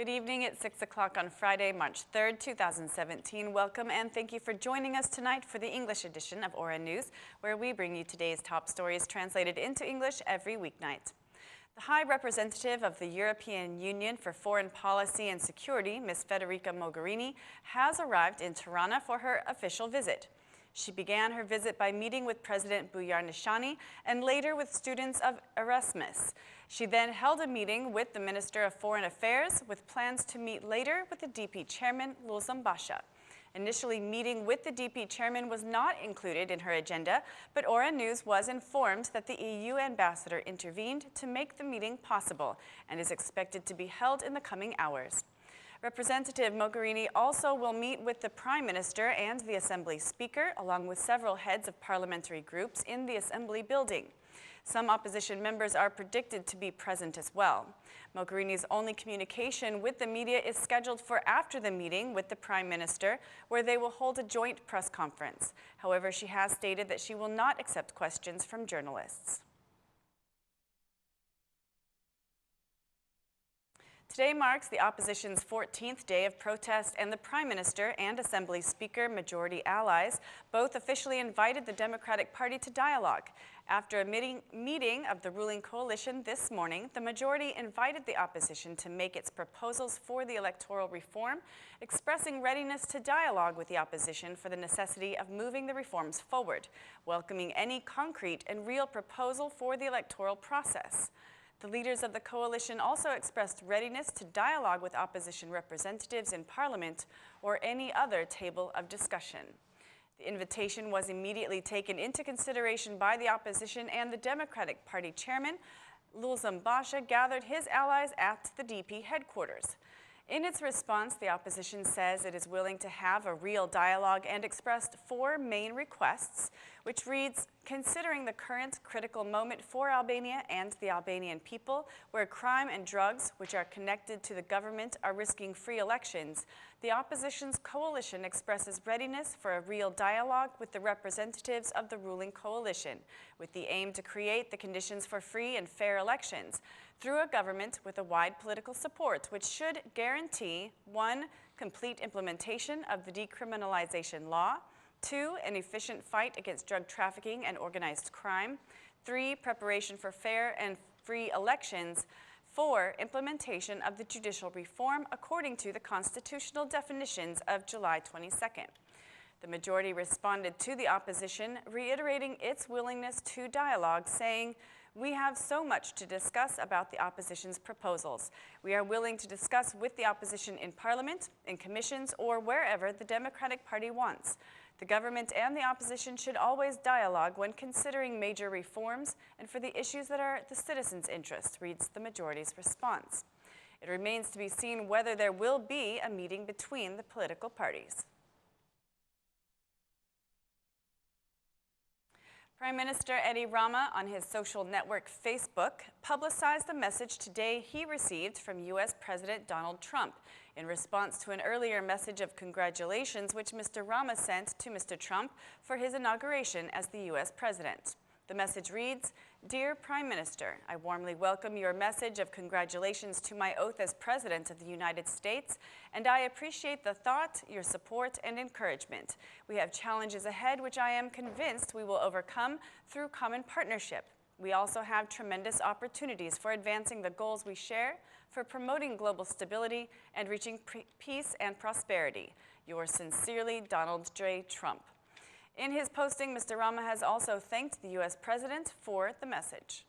Good evening. It's 6 o'clock on Friday, March 3rd, 2017. Welcome and thank you for joining us tonight for the English edition of Aura News, where we bring you today's top stories translated into English every weeknight. The High Representative of the European Union for Foreign Policy and Security, Ms. Federica Mogherini, has arrived in Tirana for her official visit. She began her visit by meeting with President Bouffier and later with students of Erasmus. She then held a meeting with the Minister of Foreign Affairs with plans to meet later with the DP chairman, Lulzambasha. Initially, meeting with the DP chairman was not included in her agenda, but Aura News was informed that the EU ambassador intervened to make the meeting possible and is expected to be held in the coming hours. Representative Mogherini also will meet with the Prime Minister and the Assembly Speaker, along with several heads of parliamentary groups in the Assembly building. Some opposition members are predicted to be present as well. Mogherini's only communication with the media is scheduled for after the meeting with the Prime Minister, where they will hold a joint press conference. However, she has stated that she will not accept questions from journalists. Today marks the opposition's 14th day of protest, and the Prime Minister and Assembly Speaker, majority allies, both officially invited the Democratic Party to dialogue. After a meeting of the ruling coalition this morning, the majority invited the opposition to make its proposals for the electoral reform, expressing readiness to dialogue with the opposition for the necessity of moving the reforms forward, welcoming any concrete and real proposal for the electoral process. The leaders of the coalition also expressed readiness to dialogue with opposition representatives in Parliament or any other table of discussion. The invitation was immediately taken into consideration by the opposition, and the Democratic Party chairman, Lulzambasha, gathered his allies at the DP headquarters. In its response, the opposition says it is willing to have a real dialogue and expressed four main requests, which reads, considering the current critical moment for Albania and the Albanian people, where crime and drugs, which are connected to the government, are risking free elections, the opposition's coalition expresses readiness for a real dialogue with the representatives of the ruling coalition, with the aim to create the conditions for free and fair elections through a government with a wide political support, which should guarantee 1. Complete implementation of the decriminalization law, 2. An efficient fight against drug trafficking and organized crime, 3. Preparation for fair and free elections, 4. Implementation of the judicial reform according to the constitutional definitions of July 22nd. The majority responded to the opposition, reiterating its willingness to dialogue, saying, "We have so much to discuss about the opposition's proposals. We are willing to discuss with the opposition in Parliament, in commissions, or wherever the Democratic Party wants. The government and the opposition should always dialogue when considering major reforms and for the issues that are the citizens' interest," reads the majority's response. It remains to be seen whether there will be a meeting between the political parties. Prime Minister Rama, on his social network Facebook, publicized the message today he received from U.S. President Donald Trump in response to an earlier message of congratulations which Mr. Rama sent to Mr. Trump for his inauguration as the U.S. President. The message reads, "Dear Prime Minister, I warmly welcome your message of congratulations to my oath as President of the United States, and I appreciate the thought, your support, and encouragement. We have challenges ahead which I am convinced we will overcome through common partnership. We also have tremendous opportunities for advancing the goals we share, for promoting global stability, and reaching peace and prosperity. Yours sincerely, Donald J. Trump." In his posting, Mr. Rama has also thanked the U.S. President for the message.